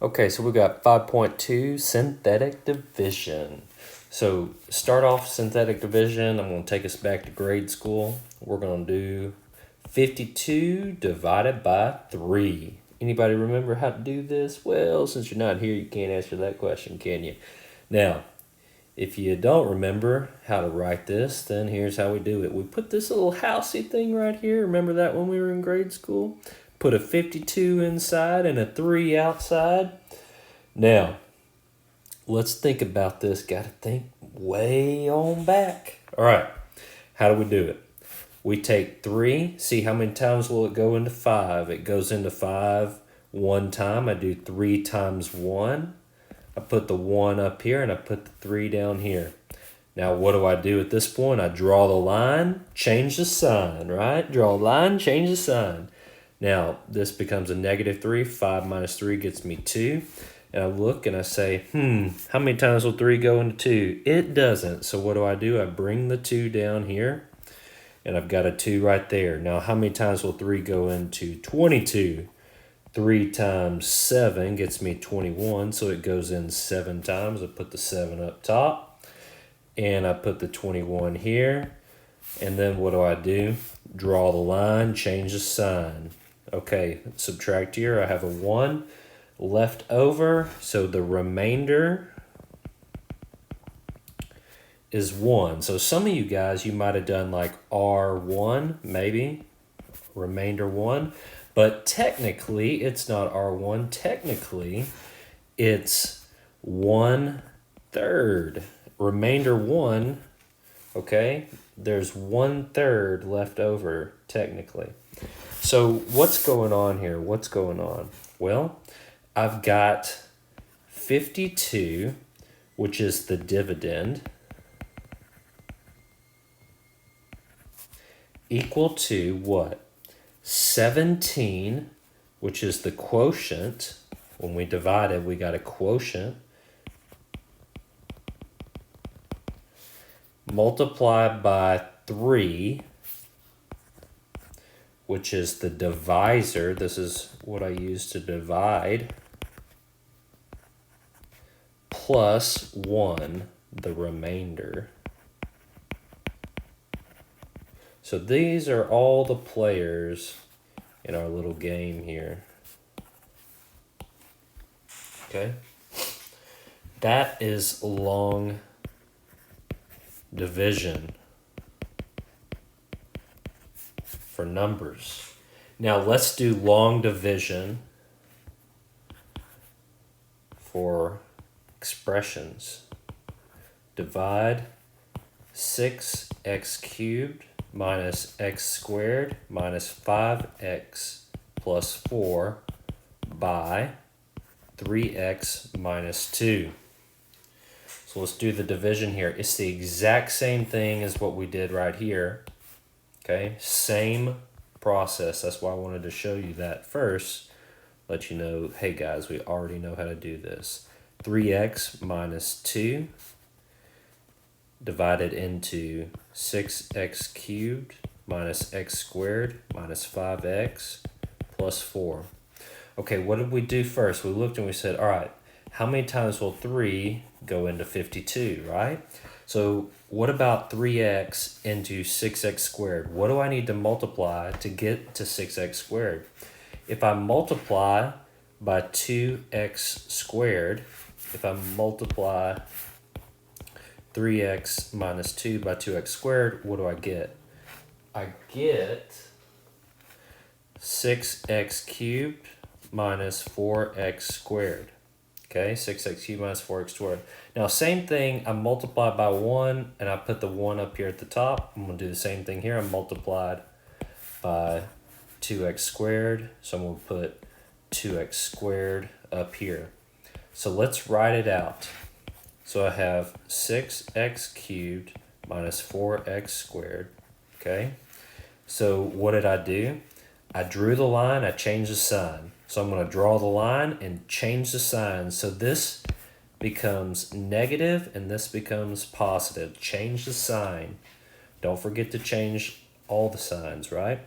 Okay, so we got 5.2 synthetic division. So start off synthetic division. I'm going to take us back to grade school. We're going to do 52 divided by 3. Anybody remember how to do this? Well, since you're not here, you can't answer that question, can you? Now, if you don't remember how to write this, then here's how we do it. We put this little housey thing right here. Remember that when we were in grade school? Put a 52 inside and a 3 outside. Now, let's think about this. Got to think way on back. All right, how do we do it? We take 3. See, how many times will it go into 5? It goes into 5 one time. I do 3 times 1. I put the 1 up here and I put the 3 down here. Now, what do I do at this point? I draw the line, change the sign, right? Draw a line, change the sign. Now, this becomes a -3. 5 minus 3 gets me 2. And I look and I say, how many times will 3 go into 2? It doesn't. So what do? I bring the 2 down here. And I've got a 2 right there. Now, how many times will 3 go into 22? 3 times 7 gets me 21, so it goes in 7 times. I put the 7 up top, and I put the 21 here. And then what do? Draw the line, change the sign. Okay, subtract here. I have a 1 left over, so the remainder is 1. So some of you guys, you might have done like R1, maybe, remainder 1. But technically, it's not R1. Technically, it's 1/3. Remainder 1, okay? There's 1/3 left over, technically. So what's going on here? What's going on? Well, I've got 52, which is the dividend, equal to what? 17, which is the quotient. When we divided, we got a quotient, multiplied by 3, which is the divisor. This is what I use to divide, plus 1, the remainder. So these are all the players in our little game here. Okay? That is long division for numbers. Now let's do long division for expressions. Divide 6x cubed minus x squared minus 5x plus 4 by 3x minus 2. So let's do the division here. It's the exact same thing as what we did right here. Okay, same process. That's why I wanted to show you that first. Let you know, hey guys, we already know how to do this. 3x minus 2 divided into 6x cubed minus x squared minus 5x plus 4. Okay, what did we do first? We looked and we said, all right, how many times will 3 go into 52, right? So what about 3x into 6x squared? What do I need to multiply to get to 6x squared? If I multiply by 2x squared, if I multiply 3x minus 2 by 2x squared, what do I get? I get 6x cubed minus 4x squared. Okay, 6x cubed minus 4x squared. Now, same thing, I multiplied by 1, and I put the 1 up here at the top. I'm going to do the same thing here. I multiplied by 2x squared, so I'm going to put 2x squared up here. So let's write it out. So I have 6x cubed minus 4x squared, okay? So what did I do? I drew the line, I changed the sign. So I'm going to draw the line and change the sign. So this becomes negative and this becomes positive. Change the sign. Don't forget to change all the signs, right?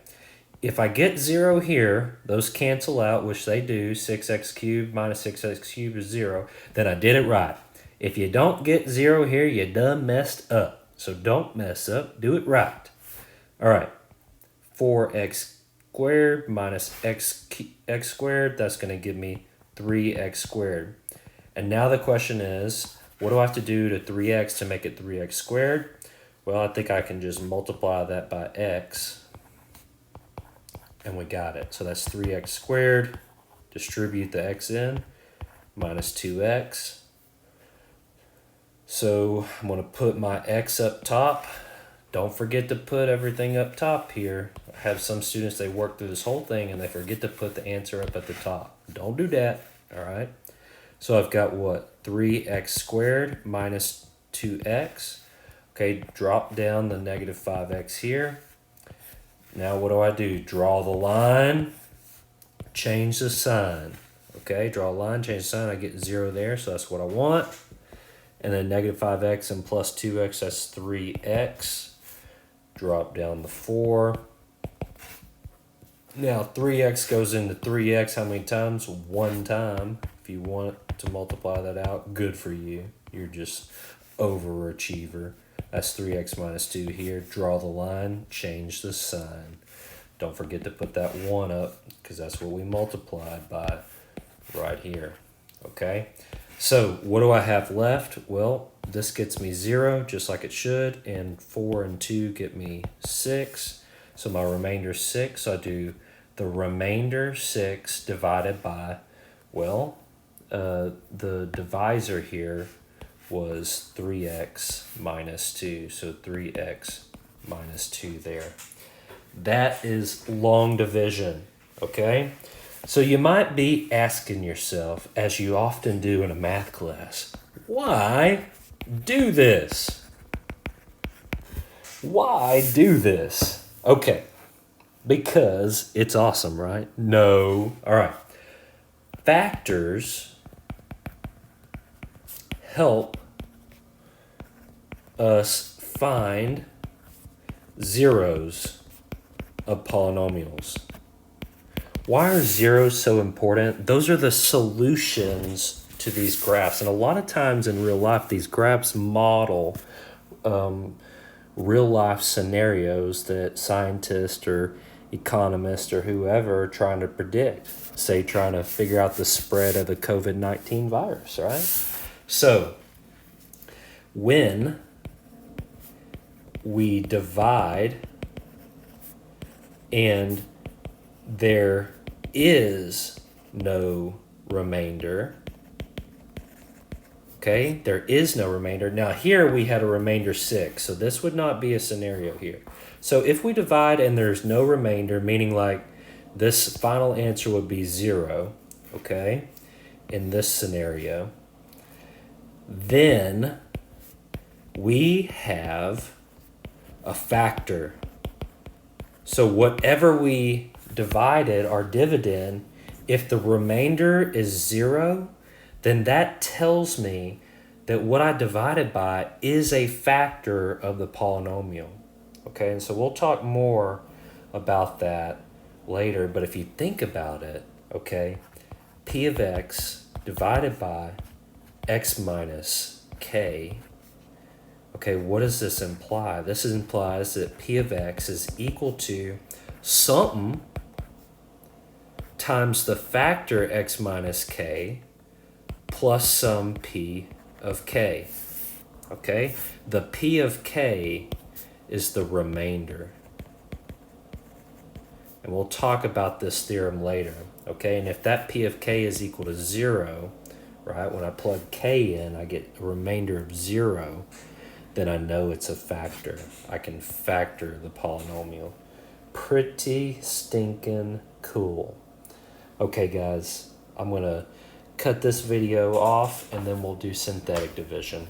if I get 0 here, those cancel out, which they do. 6x cubed minus 6x cubed is 0. Then I did it right. If you don't get 0 here, you done messed up. So don't mess up. Do it right. All right. 4x squared minus x squared. That's going to give me 3x squared. And now the question is, what do I have to do to 3x to make it 3x squared? Well, I think I can just multiply that by x. And we got it. So that's 3x squared. Distribute the x in. Minus 2x. So I'm going to put my x up top. Don't forget to put everything up top here. I have some students, they work through this whole thing and they forget to put the answer up at the top. Don't do that. All right. So I've got what? 3x squared minus 2x. Okay, drop down the negative 5x here. Now what do? Draw the line, change the sign. Okay, draw a line, change the sign. I get 0 there, so that's what I want. And then negative 5x and plus 2x, that's 3x. Drop down the 4. Now 3x goes into 3x how many times? 1 time. If you want to multiply that out, good for you. You're just overachiever. That's 3x minus 2 here. Draw the line, change the sign. Don't forget to put that 1 up because that's what we multiplied by right here. Okay? So what do I have left? Well, this gets me 0 just like it should, and 4 and 2 get me 6. So my remainder is 6. So I do the remainder 6 divided by, well, the divisor here was 3x minus 2. So 3x minus 2 there. That is long division, okay? So you might be asking yourself, as you often do in a math class, why do this? Why do this? Okay, because it's awesome, right? No. All right. Factors help us find zeros of polynomials. Why are zeros so important? Those are the solutions to these graphs. And a lot of times in real life, these graphs model real life scenarios that scientists or economists or whoever are trying to predict. Say, trying to figure out the spread of the COVID-19 virus, right? So, when we divide and there is no remainder, okay, there is no remainder. Now here we had a remainder 6, so this would not be a scenario here. So if we divide and there's no remainder, meaning like this final answer would be 0, okay, in this scenario, then we have a factor. So whatever we divided, our dividend, if the remainder is 0, then that tells me that what I divided by is a factor of the polynomial. Okay, and so we'll talk more about that later, but if you think about it, okay, p of x divided by x minus k, okay, what does this imply? This implies that p of x is equal to something times the factor x minus k plus some p of k. Okay, the p of k is the remainder. And we'll talk about this theorem later. Okay, and if that p of k is equal to 0, right, when I plug k in, I get a remainder of 0, then I know it's a factor. I can factor the polynomial. Pretty stinking cool. Okay, guys, I'm going to cut this video off and then we'll do synthetic division.